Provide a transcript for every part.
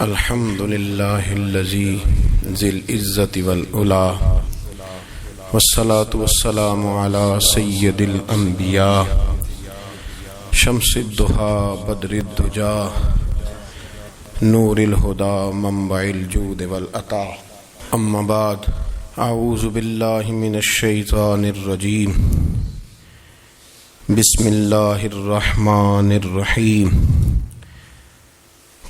الحمد لله الذي ذي العزة والعلا والصلاة والسلام على سيد الأنبياء شمس الضحى بدر الدجى نور الهدى منبع الجود والعطاء. أما بعد، أعوذ بالله من الشيطان الرجيم. بسم الله الرحمن الرحيم.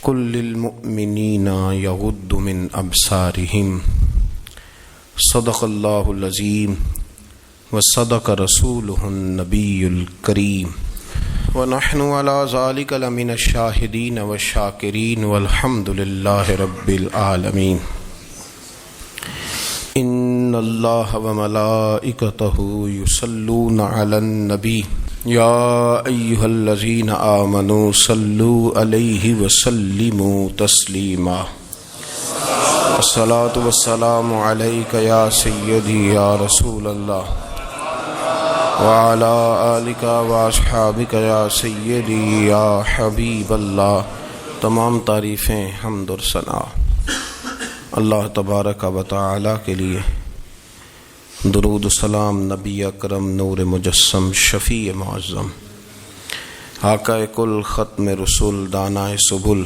قل للمؤمنين يغضوا من أبصارهم صدق الله العظيم وصدق رسوله النبي الكريم ونحن على ذلك لمن الشاهدين والشاكرين والحمد لله رب العالمين. إن الله وملائكته يصلون على النبي يا أيها الذين آمنوا صلوا عليه وسلموا تسليما. الصلاة والسلام عليك يا سيدي يا رسول الله وعلى آلك وأصحابك يا سيدي يا حبيب الله. تمام تعریفیں حمد اور ثنا اللہ تبارک و تعالی کے لیے. درود و سلام نبی اکرم نور مجسم شفیع معظم آقا کل ختم رسول دانائے سبل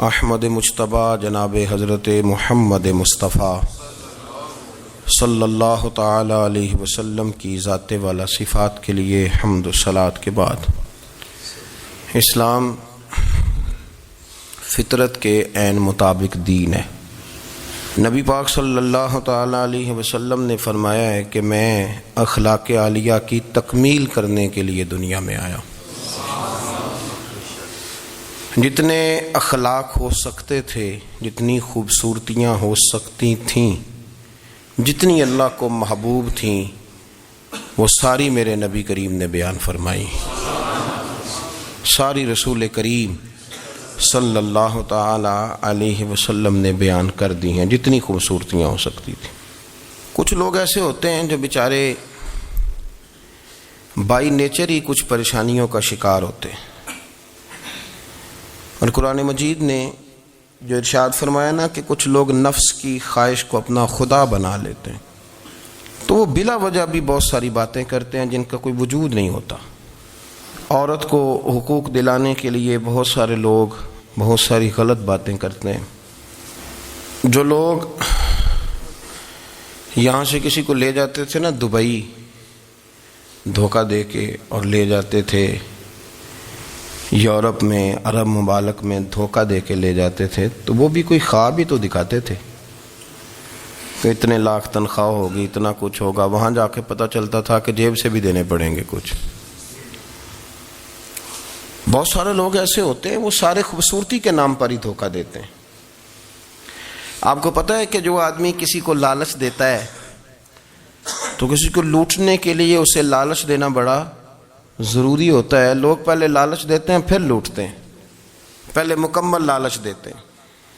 احمد مجتبی جناب حضرت محمد مصطفیٰ صلی اللہ تعالی علیہ وسلم کی ذات والا صفات کے لیے حمد و صلات کے بعد، اسلام فطرت کے عین مطابق دین ہے. نبی پاک صلی اللہ تعالی علیہ وسلم نے فرمایا ہے کہ میں اخلاق عالیہ کی تکمیل کرنے کے لیے دنیا میں آیا. جتنے اخلاق ہو سکتے تھے، جتنی خوبصورتیاں ہو سکتی تھیں، جتنی اللہ کو محبوب تھیں، وہ ساری میرے نبی کریم نے بیان فرمائی. ساری رسول کریم صلی اللہ تعالی علیہ وسلم نے بیان کر دی ہیں جتنی خوبصورتیاں ہو سکتی تھیں. کچھ لوگ ایسے ہوتے ہیں جو بیچارے بائی نیچر ہی کچھ پریشانیوں کا شکار ہوتے ہیں، اور قرآن مجید نے جو ارشاد فرمایا نا کہ کچھ لوگ نفس کی خواہش کو اپنا خدا بنا لیتے ہیں، تو وہ بلا وجہ بھی بہت ساری باتیں کرتے ہیں جن کا کوئی وجود نہیں ہوتا. عورت کو حقوق دلانے کے لیے بہت سارے لوگ بہت ساری غلط باتیں کرتے ہیں. جو لوگ یہاں سے کسی کو لے جاتے تھے نا دبئی، دھوکہ دے کے اور لے جاتے تھے یورپ میں، عرب ممالک میں دھوکہ دے کے لے جاتے تھے، تو وہ بھی کوئی خواب ہی تو دکھاتے تھے کہ اتنے لاکھ تنخواہ ہوگی، اتنا کچھ ہوگا. وہاں جا کے پتہ چلتا تھا کہ جیب سے بھی دینے پڑیں گے کچھ. بہت سارے لوگ ایسے ہوتے ہیں وہ سارے خوبصورتی کے نام پر ہی دھوکہ دیتے ہیں. آپ کو پتہ ہے کہ جو آدمی کسی کو لالچ دیتا ہے تو کسی کو لوٹنے کے لیے اسے لالچ دینا بڑا ضروری ہوتا ہے. لوگ پہلے لالچ دیتے ہیں پھر لوٹتے ہیں. پہلے مکمل لالچ دیتے ہیں،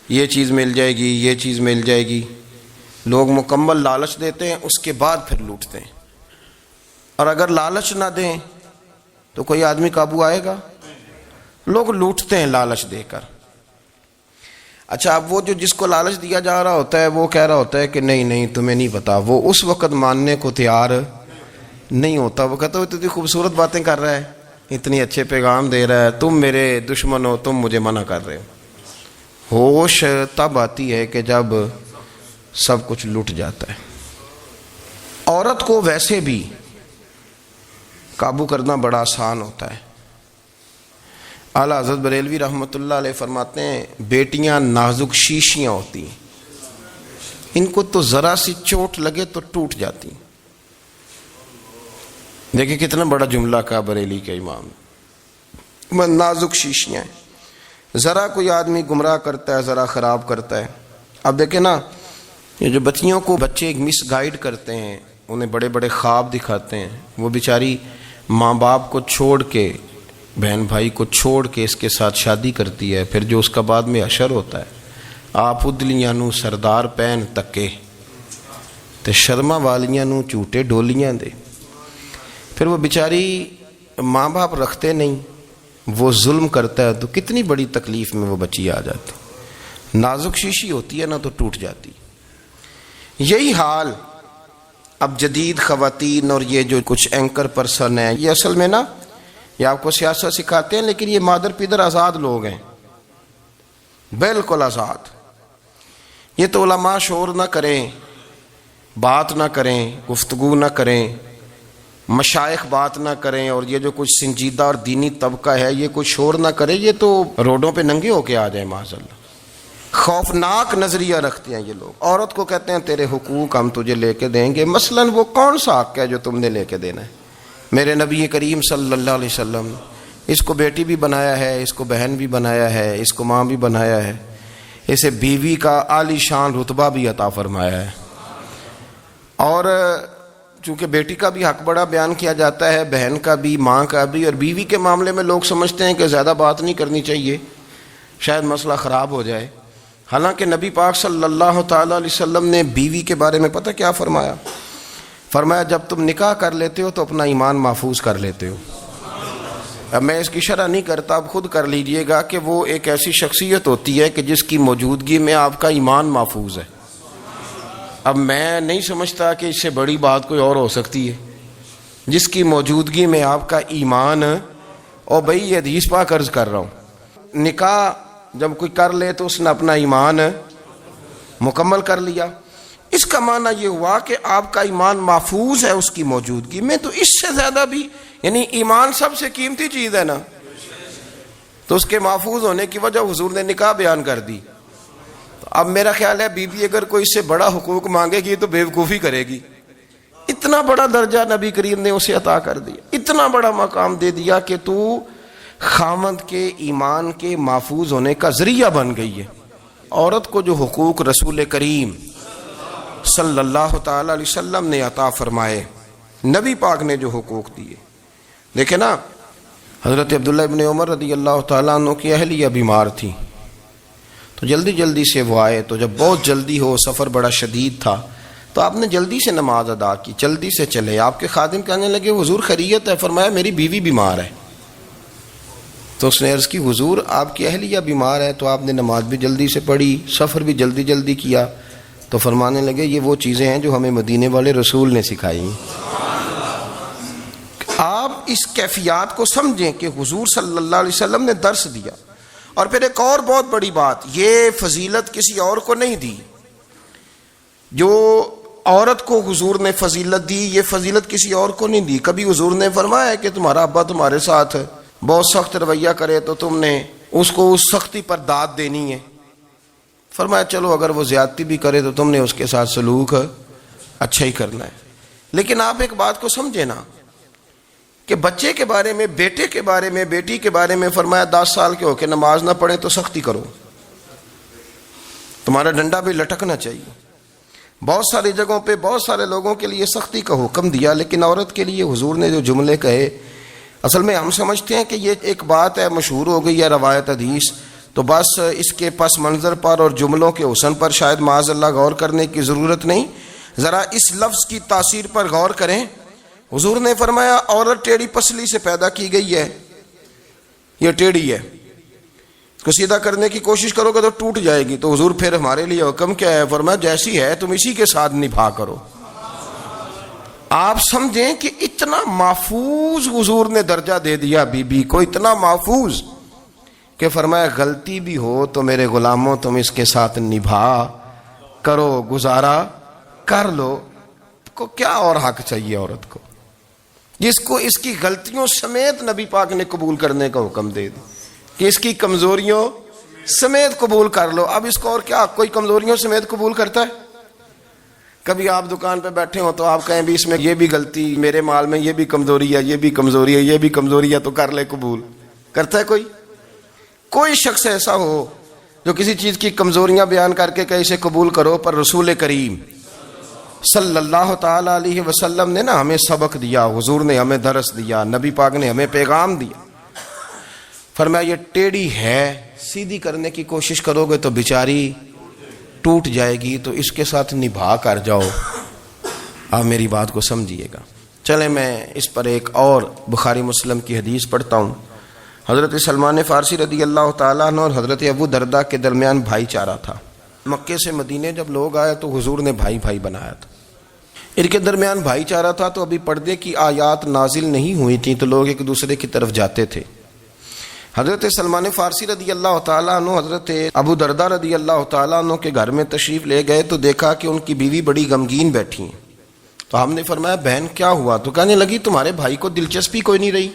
یہ چیز مل جائے گی، یہ چیز مل جائے گی. لوگ مکمل لالچ دیتے ہیں، اس کے بعد پھر لوٹتے ہیں. اور اگر لالچ نہ دیں تو کوئی آدمی قابو آئے گا؟ لوگ لوٹتے ہیں لالچ دے کر. اچھا، اب وہ جو جس کو لالچ دیا جا رہا ہوتا ہے وہ کہہ رہا ہوتا ہے کہ نہیں نہیں تمہیں نہیں پتا، وہ اس وقت ماننے کو تیار نہیں ہوتا. وہ کہتا ہے اتنی خوبصورت باتیں کر رہا ہے، اتنی اچھے پیغام دے رہا ہے، تم میرے دشمن ہو، تم مجھے منع کر رہے ہو. ہوش تب آتی ہے کہ جب سب کچھ لٹ جاتا ہے. عورت کو ویسے بھی قابو کرنا بڑا آسان ہوتا ہے. اعلیٰ حضرت بریلوی رحمۃ اللہ علیہ فرماتے ہیں بیٹیاں نازک شیشیاں ہوتی ہیں، ان کو تو ذرا سی چوٹ لگے تو ٹوٹ جاتی. دیکھیں کتنا بڑا جملہ کہا بریلی کے امام، نازک شیشیاں ہیں. ذرا کوئی آدمی گمراہ کرتا ہے، ذرا خراب کرتا ہے. اب دیکھیں نا، یہ جو بچیوں کو بچے مس گائیڈ کرتے ہیں، انہیں بڑے بڑے خواب دکھاتے ہیں، وہ بیچاری ماں باپ کو چھوڑ کے، بہن بھائی کو چھوڑ کے اس کے ساتھ شادی کرتی ہے. پھر جو اس کا بعد میں حشر ہوتا ہے، آپ ادلیاں نو سردار پہن تکے تے شرما والیاں نو جھوٹے ڈولیاں دے. پھر وہ بیچاری ماں باپ رکھتے نہیں، وہ ظلم کرتا ہے تو کتنی بڑی تکلیف میں وہ بچی آ جاتی. نازک شیشی ہوتی ہے نا تو ٹوٹ جاتی. یہی حال اب جدید خواتین اور یہ جو کچھ اینکر پرسن ہیں، یہ اصل میں نا یہ آپ کو سیاست سکھاتے ہیں، لیکن یہ مادر پیدر آزاد لوگ ہیں، بالکل آزاد. یہ تو علماء شور نہ کریں، بات نہ کریں، گفتگو نہ کریں، مشائخ بات نہ کریں، اور یہ جو کچھ سنجیدہ اور دینی طبقہ ہے یہ کچھ شور نہ کرے، یہ تو روڈوں پہ ننگے ہو کے آ جائیں معاذ اللہ. خوفناک نظریہ رکھتے ہیں یہ لوگ. عورت کو کہتے ہیں تیرے حقوق ہم تجھے لے کے دیں گے. مثلاً وہ کون سا حق ہے جو تم نے لے کے دینا ہے؟ میرے نبی کریم صلی اللہ علیہ وسلم اس کو بیٹی بھی بنایا ہے، اس کو بہن بھی بنایا ہے، اس کو ماں بھی بنایا ہے، اسے بیوی کا عالی شان رتبہ بھی عطا فرمایا ہے. اور چونکہ بیٹی کا بھی حق بڑا بیان کیا جاتا ہے، بہن کا بھی، ماں کا بھی. اور بیوی کے معاملے میں لوگ سمجھتے ہیں کہ زیادہ بات نہیں کرنی چاہیے، شاید مسئلہ خراب ہو جائے. حالانکہ نبی پاک صلی اللہ تعالیٰ علیہ وسلم نے بیوی کے بارے میں پتہ کیا فرمایا؟ فرمایا جب تم نکاح کر لیتے ہو تو اپنا ایمان محفوظ کر لیتے ہو. اب میں اس کی شرح نہیں کرتا، اب خود کر لیجئے گا کہ وہ ایک ایسی شخصیت ہوتی ہے کہ جس کی موجودگی میں آپ کا ایمان محفوظ ہے. اب میں نہیں سمجھتا کہ اس سے بڑی بات کوئی اور ہو سکتی ہے، جس کی موجودگی میں آپ کا ایمان. اور بھائی یہ حدیث پاک عرض کر رہا ہوں، نکاح جب کوئی کر لے تو اس نے اپنا ایمان مکمل کر لیا. اس کا معنی یہ ہوا کہ آپ کا ایمان محفوظ ہے اس کی موجودگی میں. تو اس سے زیادہ بھی، یعنی ایمان سب سے قیمتی چیز ہے نا، تو اس کے محفوظ ہونے کی وجہ حضور نے نکاح بیان کر دی. اب میرا خیال ہے بیوی اگر کوئی اس سے بڑا حقوق مانگے گی تو بیوقوفی کرے گی. اتنا بڑا درجہ نبی کریم نے اسے عطا کر دیا، اتنا بڑا مقام دے دیا کہ تو خاوند کے ایمان کے محفوظ ہونے کا ذریعہ بن گئی ہے. عورت کو جو حقوق رسول کریم صلی اللہ تعالی علیہ وسلم نے عطا فرمائے، نبی پاک نے جو حقوق دیے. دیکھیں نا، حضرت عبداللہ ابن عمر رضی اللہ تعالیٰ عنہ کی اہلیہ بیمار تھی، تو جلدی جلدی سے وہ آئے. تو جب بہت جلدی ہو، سفر بڑا شدید تھا، تو آپ نے جلدی سے نماز ادا کی، جلدی سے چلے. آپ کے خادم کہنے لگے حضور خیریت ہے؟ فرمایا میری بیوی بیمار ہے. تو اس نے عرض کی حضور آپ کی اہلیہ بیمار ہے، تو آپ نے نماز بھی جلدی سے پڑھی، سفر بھی جلدی جلدی کیا. تو فرمانے لگے یہ وہ چیزیں ہیں جو ہمیں مدینے والے رسول نے سکھائی. آپ اس کیفیات کو سمجھیں کہ حضور صلی اللہ علیہ وسلم نے درس دیا. اور پھر ایک اور بہت بڑی بات، یہ فضیلت کسی اور کو نہیں دی. جو عورت کو حضور نے فضیلت دی، یہ فضیلت کسی اور کو نہیں دی. کبھی حضور نے فرمایا کہ تمہارا ابا تمہارے ساتھ بہت سخت رویہ کرے تو تم نے اس کو اس سختی پر داد دینی ہے. فرمایا چلو اگر وہ زیادتی بھی کرے تو تم نے اس کے ساتھ سلوک اچھا ہی کرنا ہے. لیکن آپ ایک بات کو سمجھے نا کہ بچے کے بارے میں، بیٹے کے بارے میں، بیٹی کے بارے میں فرمایا 10 سال کے ہو کے نماز نہ پڑھیں تو سختی کرو، تمہارا ڈنڈا بھی لٹکنا چاہیے. بہت ساری جگہوں پہ بہت سارے لوگوں کے لیے سختی کا حکم دیا، لیکن عورت کے لیے حضور نے جو جملے کہے، اصل میں ہم سمجھتے ہیں کہ یہ ایک بات ہے، مشہور ہو گئی ہے روایت حدیث، تو بس اس کے پس منظر پر اور جملوں کے حسن پر شاید معاذ اللہ غور کرنے کی ضرورت نہیں. ذرا اس لفظ کی تاثیر پر غور کریں. حضور نے فرمایا عورت ٹیڑھی پسلی سے پیدا کی گئی ہے، یہ ٹیڑھی ہے، اس کو سیدھا کرنے کی کوشش کرو گے تو ٹوٹ جائے گی. تو حضور پھر ہمارے لیے حکم کیا ہے؟ فرمایا جیسی ہے تم اسی کے ساتھ نبھا کرو. آپ سمجھیں کہ اتنا محفوظ حضور نے درجہ دے دیا بی بی کو، اتنا محفوظ کہ فرمایا غلطی بھی ہو تو میرے غلاموں تم اس کے ساتھ نبھا کرو، گزارا کر لو. کو کیا اور حق چاہیے عورت کو، جس کو اس کی غلطیوں سمیت نبی پاک نے قبول کرنے کا حکم دے دی کہ اس کی کمزوریوں سمیت قبول کر لو. اب اس کو اور کیا کوئی کمزوریوں سمیت قبول کرتا ہے؟ کبھی آپ دکان پہ بیٹھے ہو تو آپ کہیں بھی اس میں یہ بھی غلطی، میرے مال میں یہ بھی کمزوری ہے، یہ بھی کمزوری ہے، یہ بھی کمزوری ہے، تو کر لے قبول. کرتا ہے کوئی؟ کوئی شخص ایسا ہو جو کسی چیز کی کمزوریاں بیان کر کے کہ اسے قبول کرو؟ پر رسول کریم صلی اللہ تعالی علیہ وسلم نے نا ہمیں سبق دیا، حضور نے ہمیں درس دیا، نبی پاک نے ہمیں پیغام دیا. فرمایا یہ ٹیڑھی ہے، سیدھی کرنے کی کوشش کرو گے تو بیچاری ٹوٹ جائے گی، تو اس کے ساتھ نبھا کر جاؤ. آپ میری بات کو سمجھیے گا. چلیں میں اس پر ایک اور بخاری مسلم کی حدیث پڑھتا ہوں. حضرت سلمان فارسی رضی اللہ تعالیٰ عنہ اور حضرت ابو دردہ کے درمیان بھائی چارہ تھا. مکے سے مدینے جب لوگ آئے تو حضور نے بھائی بھائی بنایا تھا. ان کے درمیان بھائی چارہ تھا تو ابھی پردے کی آیات نازل نہیں ہوئی تھیں تو لوگ ایک دوسرے کی طرف جاتے تھے. حضرت سلمان فارسی رضی اللہ تعالیٰ عنہ حضرت ابو دردہ رضی اللہ تعالیٰ عنہ کے گھر میں تشریف لے گئے تو دیکھا کہ ان کی بیوی بڑی غمگین بیٹھی ہیں. تو ہم نے فرمایا بہن کیا ہوا؟ تو کہنے لگی تمہارے بھائی کو دلچسپی کوئی نہیں رہی,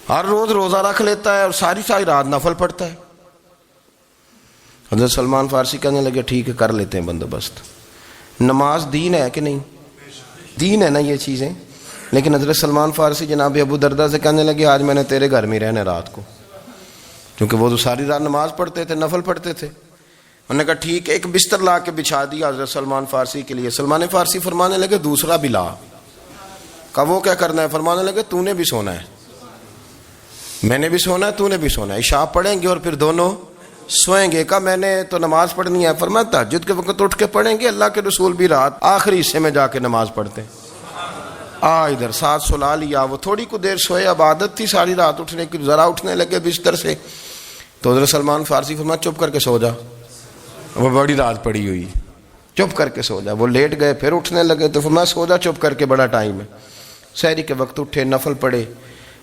ہر روز روزہ رکھ لیتا ہے اور ساری ساری رات نفل پڑھتا ہے. حضرت سلمان فارسی کہنے لگے ٹھیک ہے کر لیتے ہیں بندوبست. نماز دین ہے کہ نہیں؟ دین ہے نا یہ چیزیں. لیکن حضرت سلمان فارسی جناب ابو دردہ سے کہنے لگے آج میں نے تیرے گھر میں رہنا رات کو, کیونکہ وہ تو ساری رات نماز پڑھتے تھے, نفل پڑھتے تھے. انہوں نے کہا ٹھیک ہے. ایک بستر لا کے بچھا دیا حضرت سلمان فارسی کے لیے. سلمان فارسی فرمانے لگے دوسرا بھی لا. کہا وہ کیا کرنا ہے؟ فرمانے لگے تو نے بھی سونا ہے, میں نے بھی سونا ہے, تو نے بھی سونا ہے. عشاء پڑھیں گے اور پھر دونوں سوئیں گے. کہا میں نے تو نماز پڑھنی ہے. فرمایا تہجد کے وقت اٹھ کے پڑھیں گے, اللہ کے رسول بھی رات آخری حصے میں جا کے نماز پڑھتے ہیں. ادھر ساتھ سلا لیا. وہ تھوڑی کو دیر سوئے, اب عادت تھی ساری رات اٹھنے کی, ذرا اٹھنے لگے بستر سے تو حضرت سلمان فارسی فرمایا چپ کر کے سو جا, وہ بڑی رات پڑی ہوئی, چپ کر کے سو جا. وہ لیٹ گئے, پھر اٹھنے لگے تو فرمایا سو جا چپ کر کے, بڑا ٹائم ہے. سحری کے وقت اٹھے, نفل پڑھے.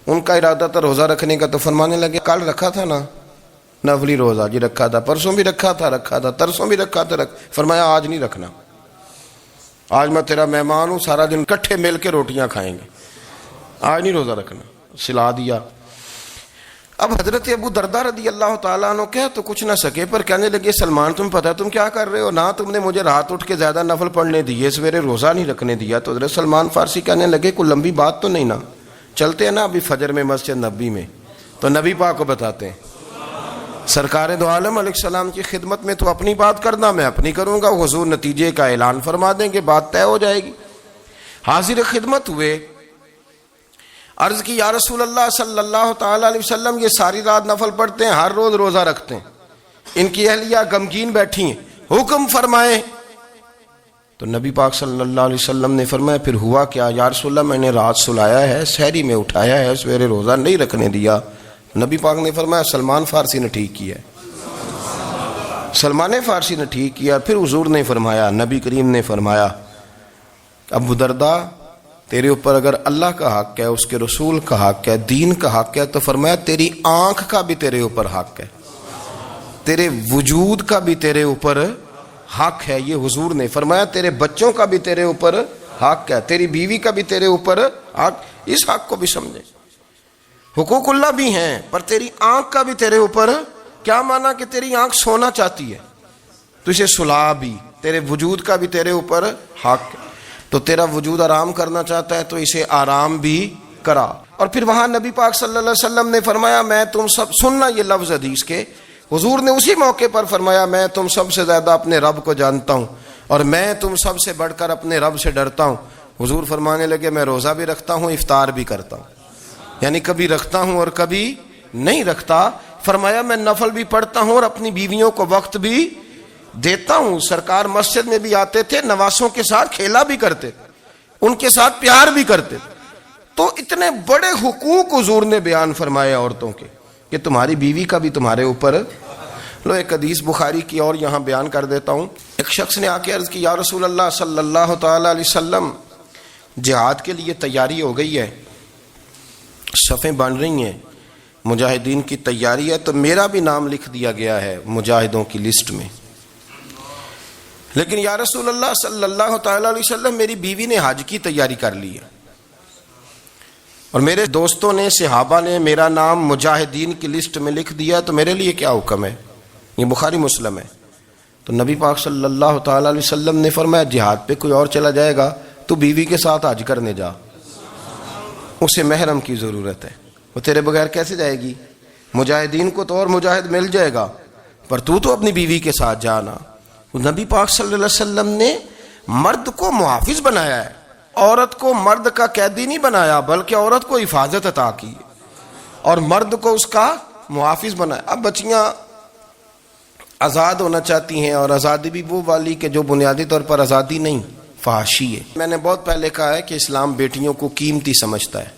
ان کا ارادہ تھا روزہ رکھنے کا, تو فرمانے لگے کل رکھا تھا نا نفلی روزہ؟ جی رکھا تھا. پرسوں بھی رکھا تھا, ترسوں بھی رکھا تھا. فرمایا آج نہیں رکھنا, آج میں تیرا مہمان ہوں, سارا دن اکٹھے مل کے روٹیاں کھائیں گے, آج نہیں روزہ رکھنا. سلا دیا. اب حضرت ابو دردہ رضی اللہ تعالیٰ عنہ کہہ تو کچھ نہ سکے, پر کہنے لگے سلمان تم پتہ تم کیا کر رہے ہو, نہ تم نے مجھے رات اٹھ کے زیادہ نفل پڑھنے دیے, سویرے روزہ نہیں رکھنے دیا. تو حضرت سلمان فارسی کہنے لگے کوئی لمبی بات تو نہیں نا, چلتے ہیں نا ابھی فجر میں مسجد نبی میں, تو نبی پاک کو بتاتے ہیں. سرکار دو عالم علیہ السلام کی خدمت میں تو اپنی بات کرنا, میں اپنی کروں گا. حضور نتیجے کا اعلان فرما دیں گے, بات طے ہو جائے گی. حاضر خدمت ہوئے, عرض کی یا رسول اللہ صلی اللہ تعالی علیہ وسلم یہ ساری رات نفل پڑھتے ہیں, ہر روز روزہ رکھتے ہیں, ان کی اہلیہ غمگین بیٹھی ہیں, حکم فرمائیں. تو نبی پاک صلی اللہ علیہ وسلم نے فرمایا پھر ہوا کیا؟ یا رسول اللہ میں نے رات سلایا ہے, سحری میں اٹھایا ہے, سویرے روزہ نہیں رکھنے دیا. نبی پاک نے فرمایا سلمان فارسی نے ٹھیک کیا ہے, سلمان فارسی نے ٹھیک کیا. پھر حضور نے فرمایا, نبی کریم نے فرمایا ابو دردہ تیرے اوپر اگر اللہ کا حق ہے, اس کے رسول کا حق ہے, دین کا حق ہے, تو فرمایا تیری آنکھ کا بھی تیرے اوپر حق ہے, تیرے وجود کا بھی تیرے اوپر حق ہے. یہ حضور نے فرمایا تیرے بچوں کا بھی تیرے اوپر حق ہے, تیری بیوی کا بھی تیرے اوپر حق. اس حق کو بھی سمجھے, حقوق اللہ بھی ہیں, پر تیری آنکھ کا بھی تیرے اوپر. کیا مانا کہ تیری آنکھ سونا چاہتی ہے تو اسے سلا بھی, تیرے وجود کا بھی تیرے اوپر حق ہے. تو تیرا وجود آرام کرنا چاہتا ہے تو اسے آرام بھی کرا. اور پھر وہاں نبی پاک صلی اللہ علیہ وسلم نے فرمایا میں تم سب, سننا یہ لفظ حدیث کے, حضور نے اسی موقع پر فرمایا میں تم سب سے زیادہ اپنے رب کو جانتا ہوں اور میں تم سب سے بڑھ کر اپنے رب سے ڈرتا ہوں. حضور فرمانے لگے میں روزہ بھی رکھتا ہوں, افطار بھی کرتا ہوں, یعنی کبھی رکھتا ہوں اور کبھی نہیں رکھتا. فرمایا میں نفل بھی پڑھتا ہوں اور اپنی بیویوں کو وقت بھی دیتا ہوں. سرکار مسجد میں بھی آتے تھے, نواسوں کے ساتھ کھیلا بھی کرتے, ان کے ساتھ پیار بھی کرتے. تو اتنے بڑے حقوق حضور نے بیان فرمائے عورتوں کے کہ تمہاری بیوی کا بھی تمہارے اوپر. لو ایک حدیث بخاری کی اور یہاں بیان کر دیتا ہوں. ایک شخص نے آ کے عرض کی یا رسول اللہ صلی اللہ تعالی علیہ وسلم جہاد کے لیے تیاری ہو گئی ہے, صفیں بن رہی ہیں, مجاہدین کی تیاری ہے, تو میرا بھی نام لکھ دیا گیا ہے مجاہدوں کی لسٹ میں, لیکن یا رسول اللہ صلی اللہ تعالی علیہ وسلم میری بیوی نے حج کی تیاری کر لی ہے اور میرے دوستوں نے, صحابہ نے میرا نام مجاہدین کی لسٹ میں لکھ دیا, تو میرے لیے کیا حکم ہے؟ یہ بخاری مسلم ہے. تو نبی پاک صلی اللہ تعالی علیہ وسلم نے فرمایا جہاد پہ کوئی اور چلا جائے گا تو بیوی کے ساتھ حج کرنے جا, اسے محرم کی ضرورت ہے, وہ تیرے بغیر کیسے جائے گی؟ مجاہدین کو تو اور مجاہد مل جائے گا, پر تو اپنی بیوی کے ساتھ جانا. نبی پاک صلی اللہ علیہ وسلم نے مرد کو محافظ بنایا ہے, عورت کو مرد کا قیدی نہیں بنایا, بلکہ عورت کو حفاظت عطا کی اور مرد کو اس کا محافظ بنایا. اب بچیاں آزاد ہونا چاہتی ہیں, اور آزادی بھی وہ والی کہ جو بنیادی طور پر آزادی نہیں, فحاشی ہے. میں نے بہت پہلے کہا ہے کہ اسلام بیٹیوں کو قیمتی سمجھتا ہے,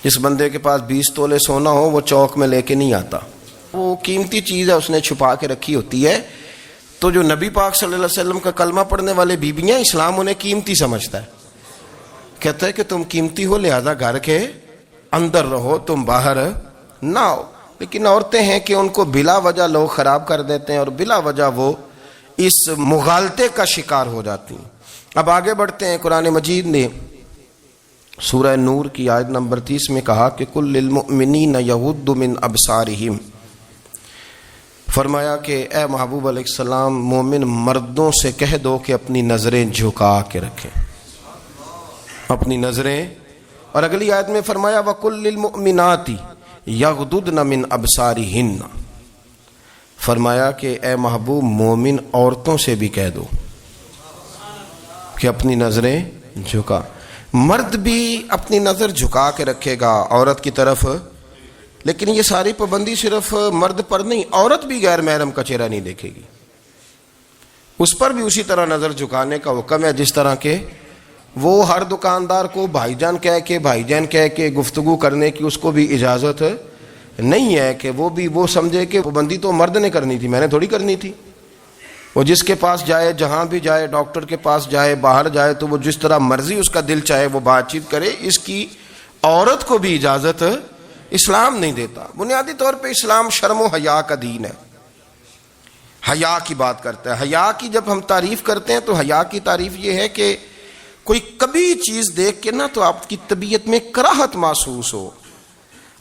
جس بندے کے پاس 20 تولے سونا ہو وہ چوک میں لے کے نہیں آتا، وہ قیمتی چیز ہے، اس نے چھپا کے رکھی ہوتی ہے۔ تو جو نبی پاک صلی اللہ علیہ وسلم کا کلمہ پڑھنے والے بیویاں، اسلام انہیں قیمتی سمجھتا ہے، کہتا ہے کہ تم قیمتی ہو لہذا گھر کے اندر رہو، تم باہر نہ ہو۔ لیکن عورتیں ہیں کہ ان کو بلا وجہ لوگ خراب کر دیتے ہیں اور بلا وجہ وہ اس مغالطے کا شکار ہو جاتی ہیں۔ اب آگے بڑھتے ہیں۔ قرآن مجید نے سورہ نور کی آیت نمبر 30 میں کہا کہ کل للمؤمنین یغضوا من ابصارہم، فرمایا کہ اے محبوب علیہ السلام مومن مردوں سے کہہ دو کہ اپنی نظریں جھکا کے رکھیں، اپنی نظریں۔ اور اگلی آیت میں فرمایا وَقُلْ لِلْمُؤْمِنَاتِ یغضضن من ابصارہن، فرمایا کہ اے محبوب مومن عورتوں سے بھی کہہ دو کہ اپنی نظریں جھکا۔ مرد بھی اپنی نظر جھکا کے رکھے گا عورت کی طرف، لیکن یہ ساری پابندی صرف مرد پر نہیں، عورت بھی غیر محرم کا چہرہ نہیں دیکھے گی، اس پر بھی اسی طرح نظر جھکانے کا حکم ہے جس طرح کہ وہ ہر دکاندار کو بھائی جان کہہ کے گفتگو کرنے کی اس کو بھی اجازت نہیں ہے کہ وہ سمجھے کہ پابندی تو مرد نے کرنی تھی، میں نے تھوڑی کرنی تھی۔ وہ جس کے پاس جائے، جہاں بھی جائے، ڈاکٹر کے پاس جائے، باہر جائے، تو وہ جس طرح مرضی اس کا دل چاہے وہ بات چیت کرے، اس کی عورت کو بھی اجازت اسلام نہیں دیتا۔ بنیادی طور پہ اسلام شرم و حیا کا دین ہے، حیا کی بات کرتا ہے۔ حیا کی جب ہم تعریف کرتے ہیں تو حیا کی تعریف یہ ہے کہ کوئی کبھی چیز دیکھ کے نا تو آپ کی طبیعت میں کراہت محسوس ہو،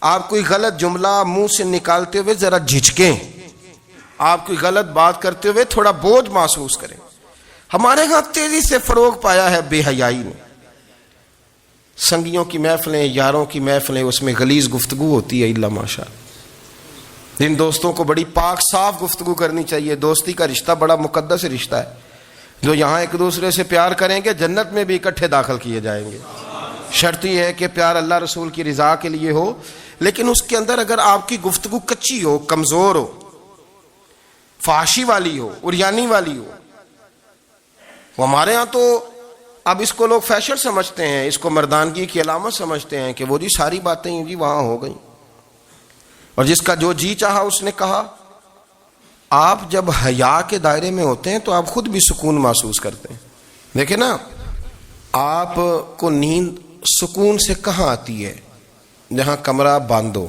آپ کوئی غلط جملہ منہ سے نکالتے ہوئے ذرا جھجکیں، آپ کوئی غلط بات کرتے ہوئے تھوڑا بوجھ محسوس کریں۔ ہمارے ہاں تیزی سے فروغ پایا ہے بے حیائی نے، سنگیوں کی محفلیں، یاروں کی محفلیں، اس میں غلیظ گفتگو ہوتی ہے الا ماشاء اللہ۔ جن دوستوں کو بڑی پاک صاف گفتگو کرنی چاہیے، دوستی کا رشتہ بڑا مقدس رشتہ ہے، جو یہاں ایک دوسرے سے پیار کریں گے جنت میں بھی اکٹھے داخل کیے جائیں گے۔ شرط یہ ہے کہ پیار اللہ رسول کی رضا کے لیے ہو، لیکن اس کے اندر اگر آپ کی گفتگو کچی ہو، کمزور ہو، فحاشی والی ہو، عریانی والی ہو، وہ ہمارے ہاں تو اب اس کو لوگ فیشن سمجھتے ہیں، اس کو مردانگی کی علامت سمجھتے ہیں کہ وہ جی ساری باتیں جی وہاں ہو گئیں، اور جس کا جو جی چاہا اس نے کہا۔ آپ جب حیا کے دائرے میں ہوتے ہیں تو آپ خود بھی سکون محسوس کرتے ہیں۔ دیکھیں نا، آپ کو نیند سکون سے کہاں آتی ہے؟ جہاں کمرہ بند ہو،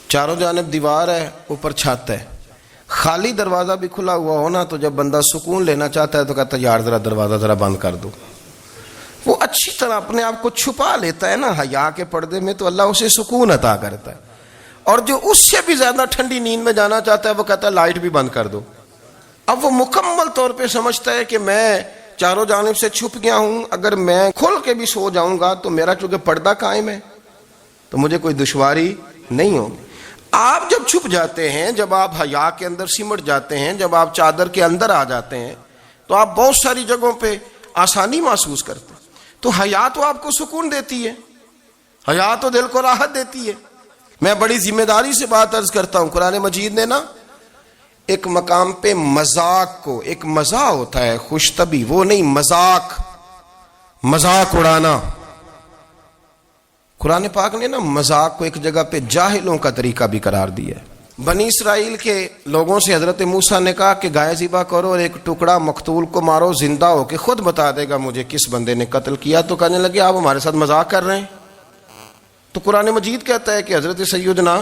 چاروں جانب دیوار ہے، اوپر چھت ہے، خالی دروازہ بھی کھلا ہوا ہونا تو جب بندہ سکون لینا چاہتا ہے تو کہتا ہے یار ذرا دروازہ ذرا بند کر دو۔ وہ اچھی طرح اپنے آپ کو چھپا لیتا ہے نا حیا کے پردے میں، تو اللہ اسے سکون عطا کرتا ہے۔ اور جو اس سے بھی زیادہ ٹھنڈی نیند میں جانا چاہتا ہے وہ کہتا ہے لائٹ بھی بند کر دو۔ اب وہ مکمل طور پہ سمجھتا ہے کہ میں چاروں جانب سے چھپ گیا ہوں، اگر میں کھل کے بھی سو جاؤں گا تو میرا چونکہ پردہ قائم ہے تو مجھے کوئی دشواری نہیں ہوگی۔ آپ جب چھپ جاتے ہیں، جب آپ حیا کے اندر سمٹ جاتے ہیں، جب آپ چادر کے اندر آ جاتے ہیں تو آپ بہت ساری جگہوں پہ آسانی محسوس کرتے ہیں۔ تو حیا تو آپ کو سکون دیتی ہے، حیا تو دل کو راحت دیتی ہے۔ میں بڑی ذمہ داری سے بات عرض کرتا ہوں، قرآن مجید نے نا ایک مقام پہ مذاق کو، ایک مزاح ہوتا ہے خوش طبی، وہ نہیں، مذاق اڑانا، قرآن پاک نے نا مذاق کو ایک جگہ پہ جاہلوں کا طریقہ بھی قرار دیا ہے۔ بنی اسرائیل کے لوگوں سے حضرت موسیٰ نے کہا کہ گائے ذبح کرو اور ایک ٹکڑا مقتول کو مارو، زندہ ہو کے خود بتا دے گا مجھے کس بندے نے قتل کیا۔ تو کہنے لگے آپ ہمارے ساتھ مذاق کر رہے ہیں۔ تو قرآن مجید کہتا ہے کہ حضرت سیدنا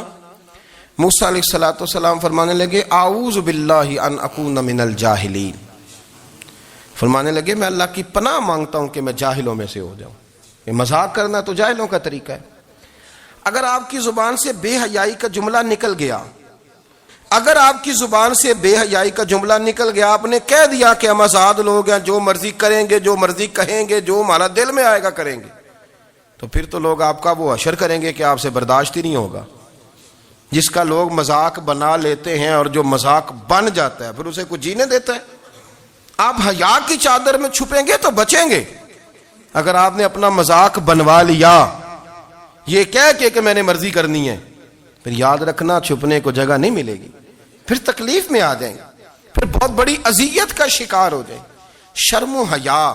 موسیٰ علیہ السلام فرمانے لگے اعوذ باللہ ان اکون من الجاہلین، فرمانے لگے میں اللہ کی پناہ مانگتا ہوں کہ میں جاہلوں میں سے ہو جاؤں۔ یہ مذاق کرنا تو جاہلوں کا طریقہ ہے۔ اگر آپ کی زبان سے بے حیائی کا جملہ نکل گیا، اگر آپ کی زبان سے بے حیائی کا جملہ نکل گیا، آپ نے کہہ دیا کہ ہم آزاد لوگ ہیں، جو مرضی کریں گے، جو مرضی کہیں گے، جو ہمارا دل میں آئے گا کریں گے، تو پھر تو لوگ آپ کا وہ حشر کریں گے کہ آپ سے برداشت ہی نہیں ہوگا۔ جس کا لوگ مذاق بنا لیتے ہیں اور جو مذاق بن جاتا ہے پھر اسے کچھ جینے دیتا ہے۔ آپ حیا کی چادر میں چھپیں گے تو بچیں گے۔ اگر آپ نے اپنا مذاق بنوا لیا یہ کہہ کے کہ میں نے مرضی کرنی ہے، پھر یاد رکھنا چھپنے کو جگہ نہیں ملے گی، پھر تکلیف میں آ جائیں گے، پھر بہت بڑی اذیت کا شکار ہو جائیں۔ شرم و حیا،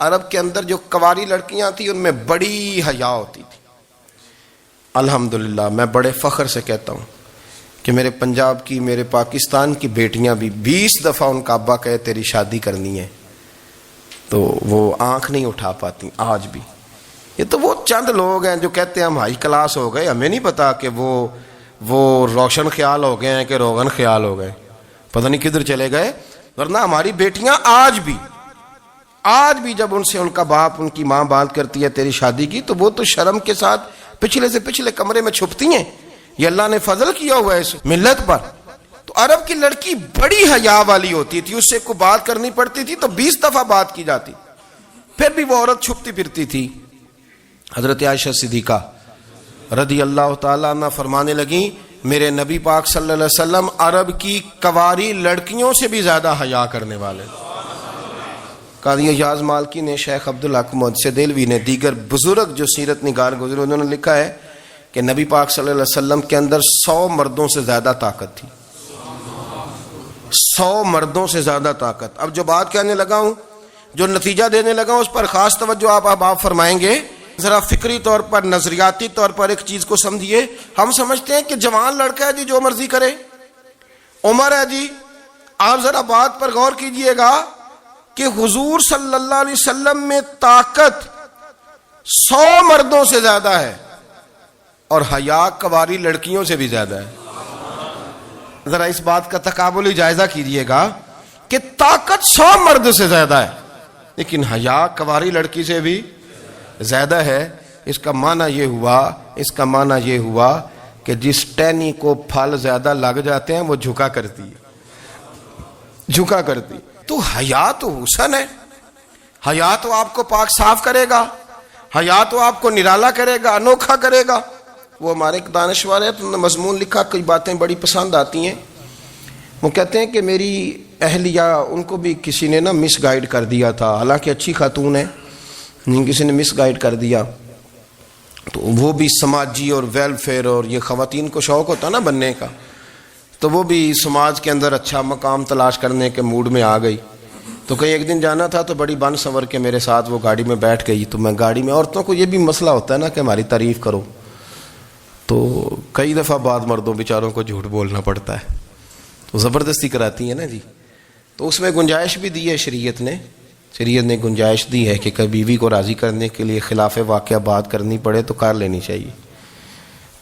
عرب کے اندر جو کنواری لڑکیاں تھیں ان میں بڑی حیا ہوتی تھی، الحمدللہ میں بڑے فخر سے کہتا ہوں کہ میرے پنجاب کی، میرے پاکستان کی بیٹیاں بھی 20 دفعہ ان کا ابا کہے تیری شادی کرنی ہے تو وہ آنکھ نہیں اٹھا پاتی آج بھی. یہ تو وہ چند لوگ ہیں جو کہتے ہیں ہم ہائی کلاس ہو گئے، ہمیں نہیں پتا کہ وہ روشن خیال ہو گئے ہیں کہ روغن خیال ہو گئے، پتہ نہیں کدھر چلے گئے. ورنہ ہماری بیٹیاں آج بھی جب ان سے ان کا باپ، ان کی ماں بات کرتی ہے تیری شادی کی، تو وہ تو شرم کے ساتھ پچھلے سے پچھلے کمرے میں چھپتی ہیں. یہ اللہ نے فضل کیا ہوا ہے اس ملت پر. تو عرب کی لڑکی بڑی حیا والی ہوتی تھی، اس سے کوئی بات کرنی پڑتی تھی تو 20 دفعہ بات کی جاتی، پھر بھی وہ عورت چھپتی پھرتی تھی. حضرت عائشہ صدیقہ رضی اللہ تعالیٰ عنہ فرمانے لگیں میرے نبی پاک صلی اللہ علیہ وسلم عرب کی کواری لڑکیوں سے بھی زیادہ حیا کرنے والے. قاضی اعجاز مالکی نے، شیخ عبدالحق محدث دہلوی نے، دیگر بزرگ جو سیرت نگار گزرے، انہوں نے لکھا ہے کہ نبی پاک صلی اللہ علیہ وسلم کے اندر 100 مردوں سے زیادہ طاقت تھی. 100 مردوں سے زیادہ طاقت. اب جو بات کہنے لگا ہوں، جو نتیجہ دینے لگا ہوں، اس پر خاص توجہ آپ فرمائیں گے. ذرا فکری طور پر، نظریاتی طور پر ایک چیز کو سمجھیے. ہم سمجھتے ہیں کہ جوان لڑکا ہے جی جو مرضی کرے، عمر ہے جی. آپ ذرا بات پر غور کیجئے گا کہ حضور صلی اللہ علیہ وسلم میں طاقت 100 مردوں سے زیادہ ہے اور حیا کواری لڑکیوں سے بھی زیادہ ہے. ذرا اس بات کا تقابلی جائزہ کیجئے گا کہ طاقت 100 مرد سے زیادہ ہے لیکن حیا کواری لڑکی سے بھی زیادہ ہے. اس کا معنی یہ ہوا کہ جس ٹہنی کو پھل زیادہ لگ جاتے ہیں وہ جھکا کرتی. تو حیا تو حسن ہے، حیا تو آپ کو پاک صاف کرے گا، حیا تو آپ کو نرالا کرے گا، انوکھا کرے گا. وہ ہمارے ایک دانشور ہے، تو مضمون لکھا، کئی باتیں بڑی پسند آتی ہیں. وہ کہتے ہیں کہ میری اہلیہ، ان کو بھی کسی نے مس گائیڈ کر دیا تھا، حالانکہ اچھی خاتون ہے، کسی نے مس گائیڈ کر دیا. تو وہ بھی سماجی اور ویلفیئر، اور یہ خواتین کو شوق ہوتا نا بننے کا، تو وہ بھی سماج کے اندر اچھا مقام تلاش کرنے کے موڈ میں آ گئی. تو کہیں ایک دن جانا تھا تو بڑی بن سنور کے میرے ساتھ وہ گاڑی میں بیٹھ گئی. تو میں گاڑی میں، عورتوں کو یہ بھی مسئلہ ہوتا ہے نا کہ ہماری تعریف کرو، تو کئی دفعہ بعد مردوں بیچاروں کو جھوٹ بولنا پڑتا ہے، تو زبردستی کراتی ہیں نا جی. تو اس میں گنجائش بھی دی ہے شریعت نے گنجائش دی ہے کہ کبھی بیوی کو راضی کرنے کے لیے خلاف واقعہ بات کرنی پڑے تو کر لینی چاہیے.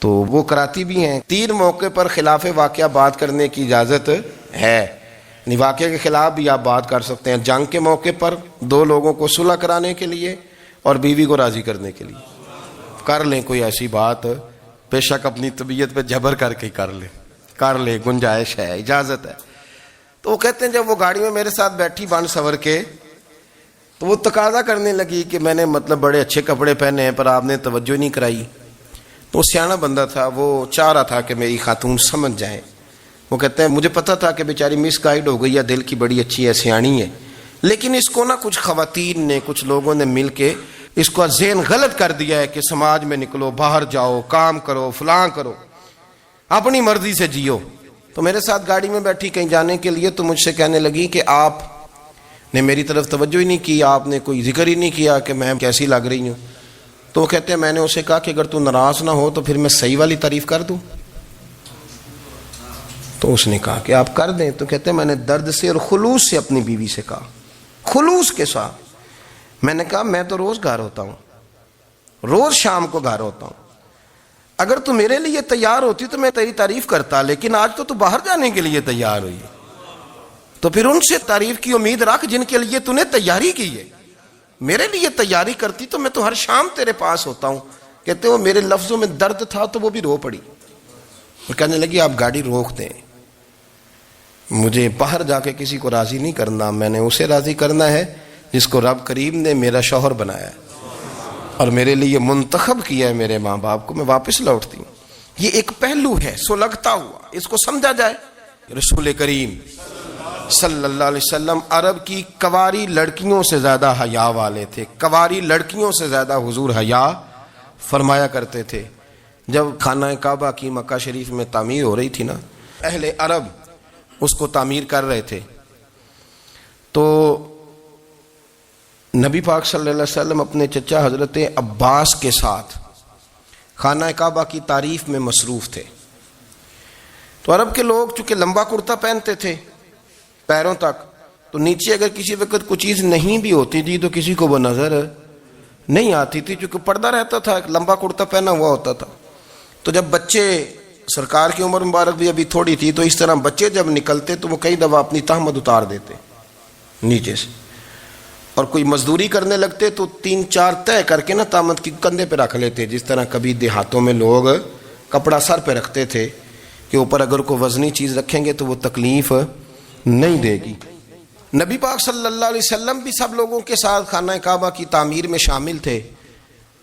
تو وہ کراتی بھی ہیں. 3 موقع پر خلاف واقعہ بات کرنے کی اجازت ہے. واقعے کے خلاف بھی آپ بات کر سکتے ہیں. جنگ کے موقع پر 2 لوگوں کو صلح کرانے کے لیے اور بیوی کو راضی کرنے کے لیے کر لیں کوئی ایسی بات، بے شک اپنی طبیعت پہ جبر کر کے کر لیں، گنجائش ہے، اجازت ہے. تو وہ کہتے ہیں جب وہ گاڑی میں میرے ساتھ بیٹھی بن سنور کے، تو وہ تقاضا کرنے لگی کہ میں نے بڑے اچھے کپڑے پہنے ہیں پر آپ نے توجہ نہیں کرائی. تو سیاںا بندہ تھا، وہ چاہ رہا تھا کہ میری خاتون سمجھ جائیں. وہ کہتے ہیں مجھے پتا تھا کہ بیچاری مس گائیڈ ہو گئی ہے، دل کی بڑی اچھی ہے، سیاਣੀ ہے، لیکن اس کو کچھ خواتین نے، کچھ لوگوں نے مل کے اس کو ذہن غلط کر دیا ہے کہ سماج میں نکلو، باہر جاؤ، کام کرو، فلاں کرو، اپنی مرضی سے جیو. تو میرے ساتھ گاڑی میں بیٹھی کہیں جانے کے لیے، تو مجھ سے کہنے لگی کہ آپ نے میری طرف توجہ ہی نہیں کی، آپ نے کوئی ذکر ہی نہیں کیا کہ میں کیسی لگ رہی ہوں. تو وہ کہتے ہیں میں نے اسے کہا کہ اگر تو ناراض نہ ہو تو پھر میں صحیح والی تعریف کر دوں. تو اس نے کہا کہ آپ کر دیں. تو کہتے ہیں میں نے درد سے اور خلوص سے اپنی بیوی سے کہا، خلوص کے ساتھ میں نے کہا میں تو روز گھر ہوتا ہوں، روز شام کو گھر ہوتا ہوں، اگر تو میرے لیے تیار ہوتی تو میں تیری تعریف کرتا، لیکن آج تو باہر جانے کے لیے تیار ہوئی، تو پھر ان سے تعریف کی امید رکھ جن کے لیے تو نے تیاری کی ہے. میرے لیے تیاری کرتی تو میں تو ہر شام تیرے پاس ہوتا ہوں. کہتے وہ میرے لفظوں میں درد تھا تو وہ بھی رو پڑی اور کہنے لگی آپ گاڑی روک دیں، مجھے باہر جا کے کسی کو راضی نہیں کرنا، میں نے اسے راضی کرنا ہے جس کو رب کریم نے میرا شوہر بنایا ہے اور میرے لیے منتخب کیا ہے میرے ماں باپ کو. میں واپس لوٹتی ہوں. یہ ایک پہلو ہے سلگتا ہوا، اس کو سمجھا جائے. رسول کریم صلی اللہ علیہ وسلم عرب کی کواری لڑکیوں سے زیادہ حیا والے تھے. کواری لڑکیوں سے زیادہ حضور حیا فرمایا کرتے تھے. جب خانہ کعبہ کی مکہ شریف میں تعمیر ہو رہی تھی نا، اہل عرب اس کو تعمیر کر رہے تھے، تو نبی پاک صلی اللہ علیہ وسلم اپنے چچا حضرت عباس کے ساتھ خانہ کعبہ کی تعریف میں مصروف تھے. تو عرب کے لوگ چونکہ لمبا کرتا پہنتے تھے پیروں تک، تو نیچے اگر کسی وقت کوئی چیز نہیں بھی ہوتی تھی تو کسی کو وہ نظر نہیں آتی تھی، چونکہ پردہ رہتا تھا، ایک لمبا کرتا پہنا ہوا ہوتا تھا. تو جب بچے، سرکار کی عمر مبارک بھی ابھی تھوڑی تھی، تو اس طرح بچے جب نکلتے تو وہ کئی دفعہ اپنی تہمت اتار دیتے نیچے سے، اور کوئی مزدوری کرنے لگتے تو 3-4 طے کر کے نا تہمت کی کندھے پہ رکھ لیتے، جس طرح کبھی دیہاتوں میں لوگ کپڑا سر پہ رکھتے تھے کہ اوپر اگر کوئی وزنی چیز رکھیں گے تو وہ تکلیف نہیں دے گی. نبی پاک صلی اللہ علیہ وسلم بھی سب لوگوں کے ساتھ خانہ کعبہ کی تعمیر میں شامل تھے.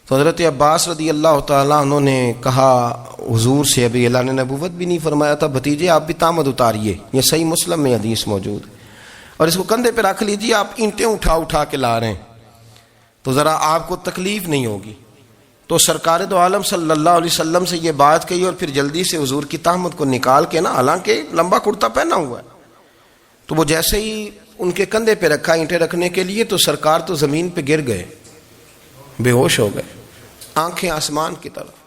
تو حضرت عباس رضی اللہ تعالیٰ عنہ نے کہا حضور سے، ابھی اللہ نے نبوت بھی نہیں فرمایا تھا، بھتیجے آپ بھی تہمت اتاریے، یہ صحیح مسلم میں حدیث موجود ہے، اور اس کو کندھے پہ رکھ لیجیے، آپ اینٹیں اٹھا اٹھا کے لا رہے ہیں تو ذرا آپ کو تکلیف نہیں ہوگی. تو سرکار دو عالم صلی اللہ علیہ وسلم سے یہ بات کہی، اور پھر جلدی سے حضور کی تہمت کو نکال کے نا، حالانکہ لمبا کرتا پہنا ہوا ہے، تو وہ جیسے ہی ان کے کندھے پہ رکھا اینٹیں رکھنے کے لیے، تو سرکار تو زمین پہ گر گئے، بے ہوش ہو گئے، آنکھیں آسمان کی طرف،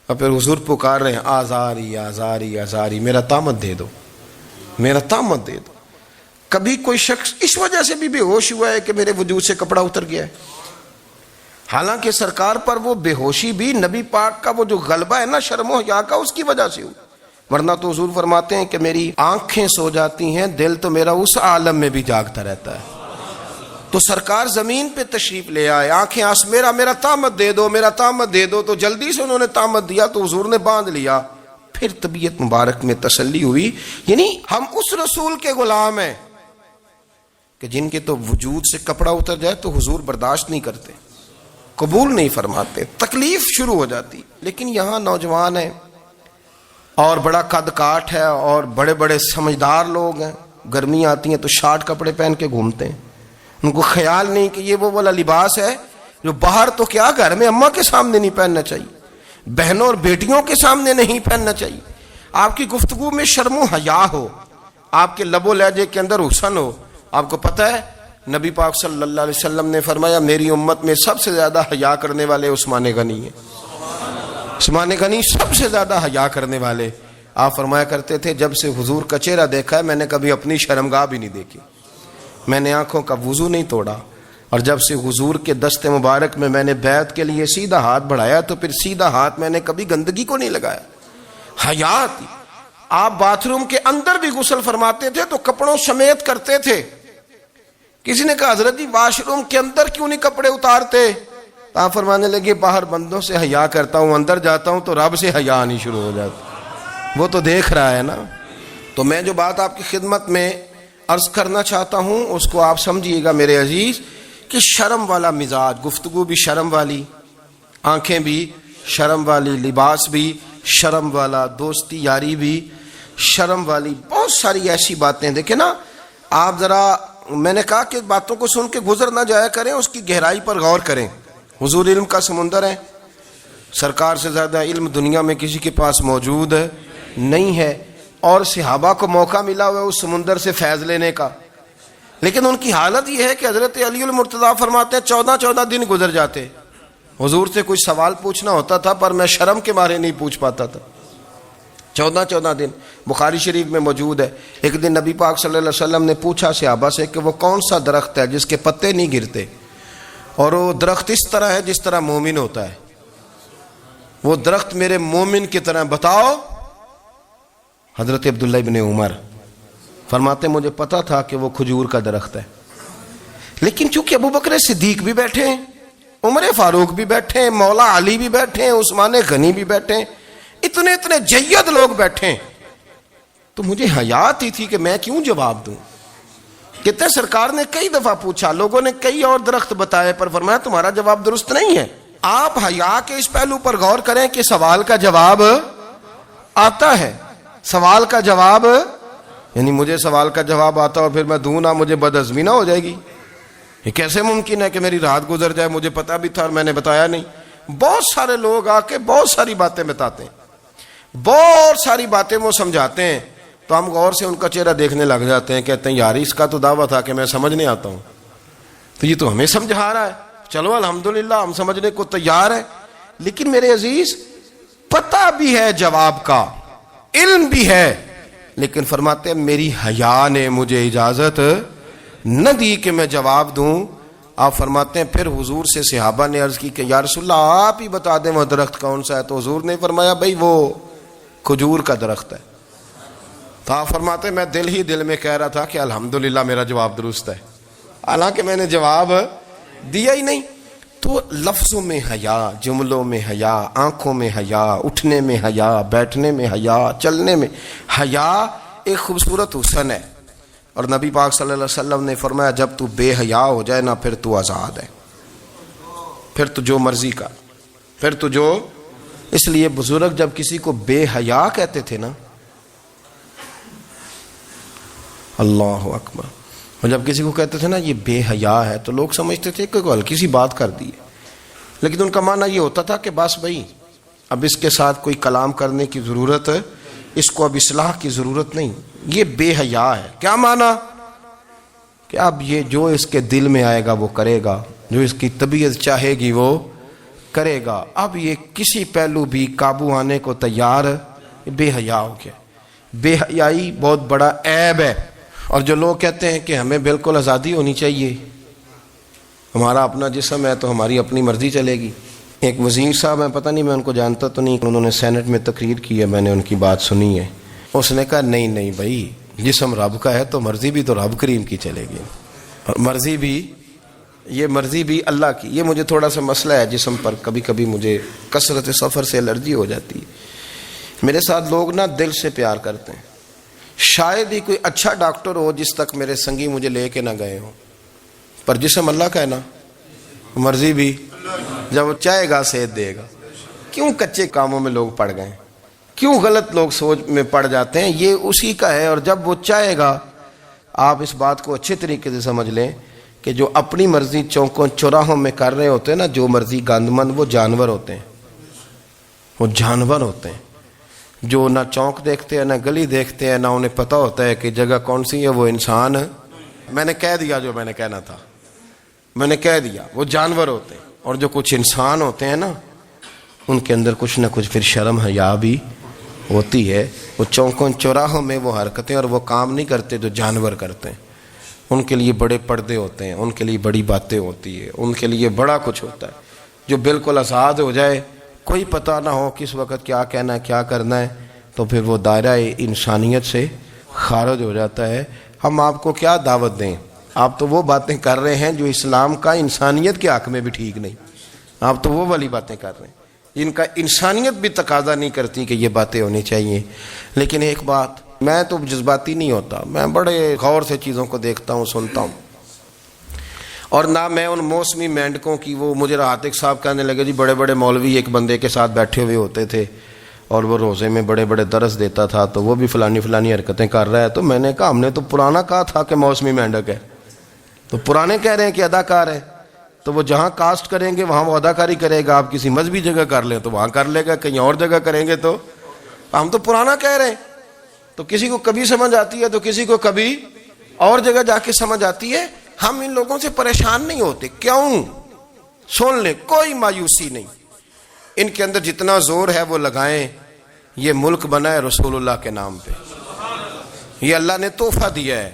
اور پھر حضور پکار رہے ہیں آزاری آزاری آزاری، میرا تہمت دے دو، میرا تہمت دے دو. کبھی کوئی شخص اس وجہ سے بھی بے ہوش ہوا ہے کہ میرے وجود سے کپڑا اتر گیا ہے؟ حالانکہ سرکار پر وہ بے ہوشی بھی نبی پاک کا وہ جو غلبہ ہے نا شرم و حیا کا، اس کی وجہ سے ہوئی، ورنہ تو حضور فرماتے ہیں کہ میری آنکھیں سو جاتی ہیں، دل تو میرا اس عالم میں بھی جاگتا رہتا ہے. تو سرکار زمین پہ تشریف لے آئے، آنکھیں میرا تہمت دے دو، میرا تہمت دے دو. تو جلدی سے انہوں نے تہمت دیا تو حضور نے باندھ لیا. پھر طبیعت مبارک میں تسلی ہوئی. یعنی ہم اس رسول کے غلام ہیں کہ جن کے تو وجود سے کپڑا اتر جائے تو حضور برداشت نہیں کرتے، قبول نہیں فرماتے، تکلیف شروع ہو جاتی. لیکن یہاں نوجوان ہیں اور بڑا قد کاٹ ہے اور بڑے بڑے سمجھدار لوگ ہیں، گرمی آتی ہیں تو شارٹ کپڑے پہن کے گھومتے ہیں، ان کو خیال نہیں کہ یہ وہ والا لباس ہے جو باہر تو کیا گھر میں اماں کے سامنے نہیں پہننا چاہیے، بہنوں اور بیٹیوں کے سامنے نہیں پہننا چاہیے. آپ کی گفتگو میں شرم و حیا ہو، آپ کے لب و لہجے کے اندر حسن ہو. آپ کو پتہ ہے نبی پاک صلی اللہ علیہ وسلم نے فرمایا میری امت میں سب سے زیادہ حیا کرنے والے عثمان غنی ہیں. عثمان غنی سب سے زیادہ حیا کرنے والے. آپ فرمایا کرتے تھے جب سے حضور کا چہرہ دیکھا ہے میں نے کبھی اپنی شرمگاہ بھی نہیں دیکھی، میں نے آنکھوں کا وضو نہیں توڑا، اور جب سے حضور کے دست مبارک میں میں نے بیعت کے لیے سیدھا ہاتھ بڑھایا تو پھر سیدھا ہاتھ میں نے کبھی گندگی کو نہیں لگایا. حیا تھی. آپ باتھ روم کے اندر بھی غسل فرماتے تھے تو کپڑوں سمیت کرتے تھے. کسی نے کہا حضرت جی واش روم کے اندر کیوں نہیں کپڑے اتارتے؟ آپ فرمانے لگے باہر بندوں سے حیا کرتا ہوں، اندر جاتا ہوں تو رب سے حیا آنی شروع ہو جاتی، وہ تو دیکھ رہا ہے نا. تو میں جو بات آپ کی خدمت میں عرض کرنا چاہتا ہوں اس کو آپ سمجھیے گا میرے عزیز، کہ شرم والا مزاج، گفتگو بھی شرم والی، آنکھیں بھی شرم والی، لباس بھی شرم والا، دوستی یاری بھی شرم والی، بہت ساری ایسی باتیں. دیکھیں نا آپ ذرا، میں نے کہا کہ باتوں کو سن کے گزر نہ جایا کریں، اس کی گہرائی پر غور کریں. حضور علم کا سمندر ہے، سرکار سے زیادہ علم دنیا میں کسی کے پاس موجود نہیں ہے، اور صحابہ کو موقع ملا ہوا ہے اس سمندر سے فیض لینے کا. لیکن ان کی حالت یہ ہے کہ حضرت علی المرتضیٰ فرماتے ہیں 14 دن گزر جاتے، حضور سے کوئی سوال پوچھنا ہوتا تھا پر میں شرم کے مارے نہیں پوچھ پاتا تھا. 14 دن بخاری شریف میں موجود ہے. ایک دن نبی پاک صلی اللہ علیہ وسلم نے پوچھا صحابہ سے کہ وہ کون سا درخت ہے جس کے پتے نہیں گرتے، اور وہ درخت اس طرح ہے جس طرح مومن ہوتا ہے، وہ درخت میرے مومن کی طرح بتاؤ. حضرت عبداللہ ابن عمر فرماتے مجھے پتا تھا کہ وہ کھجور کا درخت ہے، لیکن چونکہ ابو بکر صدیق بھی بیٹھے ہیں، عمر فاروق بھی بیٹھے ہیں، مولا علی بھی بیٹھے ہیں، عثمان غنی بھی بیٹھے ہیں، اتنے جید لوگ بیٹھے ہیں، تو مجھے حیا آتی تھی کہ میں کیوں جواب دوں. کہتے سرکار نے کئی دفعہ پوچھا، لوگوں نے کئی اور درخت بتائے، پر فرمایا تمہارا جواب درست نہیں ہے. آپ حیا کے اس پہلو پر غور کریں کہ سوال کا جواب آتا ہے. سوال کا جواب، یعنی مجھے سوال کا جواب آتا اور پھر میں دوں نہ، مجھے بدعزمی نہ ہو جائے گی؟ یہ کیسے ممکن ہے کہ میری رات گزر جائے، مجھے پتا بھی تھا اور میں نے بتایا نہیں؟ بہت سارے لوگ آ کے بہت ساری باتیں بتاتے ہیں، بہت ساری باتیں وہ سمجھاتے ہیں، تو ہم غور سے ان کا چہرہ دیکھنے لگ جاتے ہیں، کہتے ہیں یار اس کا تو دعویٰ تھا کہ میں سمجھنے آتا ہوں، تو یہ تو ہمیں سمجھا رہا ہے. چلو الحمدللہ ہم سمجھنے کو تیار ہیں. لیکن میرے عزیز پتہ بھی ہے جواب کا، علم بھی ہے، لیکن فرماتے ہیں میری حیا نے مجھے اجازت نہ دی کہ میں جواب دوں۔ آپ فرماتے ہیں پھر حضور سے صحابہ نے عرض کی کہ یا رسول اللہ آپ ہی بتا دیں وہ درخت کون سا ہے، تو حضور نے فرمایا بھائی وہ کھجور کا درخت ہے۔ تو آپ فرماتے ہیں میں دل ہی دل میں کہہ رہا تھا کہ الحمدللہ میرا جواب درست ہے، حالانکہ میں نے جواب دیا ہی نہیں۔ تو لفظوں میں حیا، جملوں میں حیا، آنکھوں میں حیا، اٹھنے میں حیا، بیٹھنے میں حیا، چلنے میں حیا ایک خوبصورت حسن ہے۔ اور نبی پاک صلی اللہ علیہ وسلم نے فرمایا جب تو بے حیا ہو جائے نا پھر تو آزاد ہے، پھر تو جو مرضی کا، پھر تو جو۔ اس لیے بزرگ جب کسی کو بے حیا کہتے تھے نا، اللہ اکبر، اور جب کسی کو کہتے تھے نا یہ بے حیا ہے تو لوگ سمجھتے تھے کہ کوئی ہلکی سی بات کر دی ہے، لیکن ان کا معنی یہ ہوتا تھا کہ بس بھائی اب اس کے ساتھ کوئی کلام کرنے کی ضرورت ہے، اس کو اب اصلاح کی ضرورت نہیں، یہ بے حیا ہے۔ کیا معنی؟ کہ اب یہ جو اس کے دل میں آئے گا وہ کرے گا، جو اس کی طبیعت چاہے گی وہ کرے گا، اب یہ کسی پہلو بھی قابو آنے کو تیار بے حیا ہو گیا۔ بے حیائی بہت بڑا عیب ہے، اور جو لوگ کہتے ہیں کہ ہمیں بالکل آزادی ہونی چاہیے، ہمارا اپنا جسم ہے تو ہماری اپنی مرضی چلے گی۔ ایک وزیر صاحب ہیں، پتہ نہیں میں ان کو جانتا تو نہیں، انہوں نے سینٹ میں تقریر کی ہے، میں نے ان کی بات سنی ہے۔ اس نے کہا نہیں نہیں بھائی جسم رب کا ہے تو مرضی بھی تو رب کریم کی چلے گی، اور مرضی بھی اللہ کی۔ یہ مجھے تھوڑا سا مسئلہ ہے جسم پر، کبھی کبھی مجھے کثرت سفر سے الرجی ہو جاتی ہے۔ میرے ساتھ لوگ نا دل سے پیار کرتے ہیں، شاید ہی کوئی اچھا ڈاکٹر ہو جس تک میرے سنگی مجھے لے کے نہ گئے ہوں، پر جسم اللہ کا ہے نا، مرضی بھی جب وہ چاہے گا صحت دے گا۔ کیوں کچے کاموں میں لوگ پڑ گئے، کیوں غلط لوگ سوچ میں پڑ جاتے ہیں؟ یہ اسی کا ہے، اور جب وہ چاہے گا، آپ اس بات کو اچھے طریقے سے سمجھ لیں کہ جو اپنی مرضی چوکوں چوراہوں میں کر رہے ہوتے ہیں نا، جو مرضی گاندمند، وہ جانور ہوتے ہیں، وہ جانور ہوتے ہیں جو نہ چونک دیکھتے ہیں نہ گلی دیکھتے ہیں، نہ انہیں پتہ ہوتا ہے کہ جگہ کون سی ہے۔ وہ انسان، میں نے کہہ دیا جو میں نے کہنا تھا، میں نے کہہ دیا، وہ جانور ہوتے ہیں۔ اور جو کچھ انسان ہوتے ہیں نا، ان کے اندر کچھ نہ کچھ پھر شرم حیا بھی ہوتی ہے۔ وہ چوکوں چوراہوں میں وہ حرکتیں اور وہ کام نہیں کرتے جو جانور کرتے ہیں۔ ان کے لیے بڑے پردے ہوتے ہیں، ان کے لیے بڑی باتیں ہوتی ہے، ان کے لیے بڑا کچھ ہوتا ہے۔ جو بالکل آزاد ہو جائے، کوئی پتہ نہ ہو کس وقت کیا کہنا ہے کیا کرنا ہے، تو پھر وہ دائرہ انسانیت سے خارج ہو جاتا ہے۔ ہم آپ کو کیا دعوت دیں؟ آپ تو وہ باتیں کر رہے ہیں جو اسلام کا انسانیت کے حق میں بھی ٹھیک نہیں، آپ تو وہ والی باتیں کر رہے ہیں جن کا انسانیت بھی تقاضا نہیں کرتی کہ یہ باتیں ہونی چاہیے۔ لیکن ایک بات، میں تو جذباتی نہیں ہوتا، میں بڑے غور سے چیزوں کو دیکھتا ہوں، سنتا ہوں، اور نہ میں ان موسمی مینڈکوں کی۔ وہ مجھے عاتق صاحب کہنے لگے جی بڑے بڑے مولوی ایک بندے کے ساتھ بیٹھے ہوئے ہوتے تھے اور وہ روزے میں بڑے بڑے درس دیتا تھا، تو وہ بھی فلانی حرکتیں کر رہا ہے۔ تو میں نے کہا ہم نے تو پرانا کہا تھا کہ موسمی مینڈک ہے، تو پرانے کہہ رہے ہیں کہ اداکار ہے، تو وہ جہاں کاسٹ کریں گے وہاں وہ اداکاری کرے گا۔ آپ کسی مذہبی جگہ کر لیں تو وہاں کر لے گا، کہیں اور جگہ کریں گے تو ہم تو پرانا کہہ رہے ہیں۔ تو کسی کو کبھی سمجھ آتی ہے تو کسی کو کبھی اور جگہ جا کے سمجھ آتی ہے۔ ہم ان لوگوں سے پریشان نہیں ہوتے، کیوں؟ سن لیں، کوئی مایوسی نہیں، ان کے اندر جتنا زور ہے وہ لگائیں۔ یہ ملک بنا ہے رسول اللہ کے نام پہ، یہ اللہ نے تحفہ دیا ہے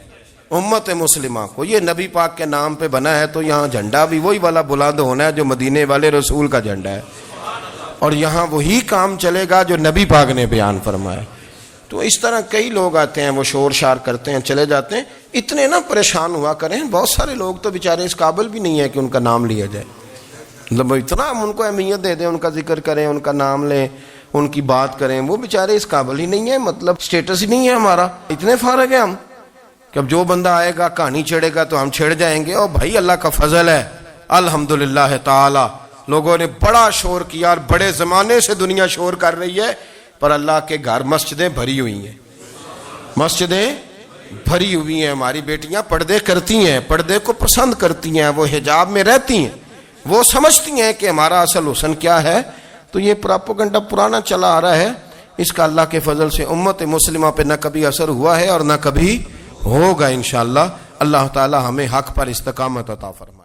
امت مسلمہ کو، یہ نبی پاک کے نام پہ بنا ہے، تو یہاں جھنڈا بھی وہی والا بلند ہونا ہے جو مدینے والے رسول کا جھنڈا ہے، اور یہاں وہی کام چلے گا جو نبی پاک نے بیان فرمایا۔ تو اس طرح کئی لوگ آتے ہیں، وہ شور شار کرتے ہیں، چلے جاتے ہیں۔ اتنے نہ پریشان ہوا کریں، بہت سارے لوگ تو بیچارے اس قابل بھی نہیں ہے کہ ان کا نام لیا جائے، مطلب اتنا ہم ان کو اہمیت دے دیں، ان کا ذکر کریں، ان کا نام لیں، ان کی بات کریں، وہ بیچارے اس قابل ہی نہیں ہے، مطلب سٹیٹس ہی نہیں ہے ہمارا، اتنے فارغ ہیں ہم کہ اب جو بندہ آئے گا کہانی چھیڑے گا تو ہم چھیڑ جائیں گے۔ اور بھائی اللہ کا فضل ہے الحمدللہ تعالی، لوگوں نے بڑا شور کیا، اور بڑے زمانے سے دنیا شور کر رہی ہے، پر اللہ کے گھر مسجدیں بھری ہوئی ہیں، مسجدیں بھری ہوئی ہیں۔ ہماری بیٹیاں پردے کرتی ہیں، پردے کو پسند کرتی ہیں، وہ حجاب میں رہتی ہیں، وہ سمجھتی ہیں کہ ہمارا اصل حسن کیا ہے۔ تو یہ پراپوگنڈا پرانا چلا آ رہا ہے، اس کا اللہ کے فضل سے امت مسلمہ پہ نہ کبھی اثر ہوا ہے اور نہ کبھی ہوگا انشاءاللہ۔ اللہ تعالی ہمیں حق پر استقامت عطا فرمائے۔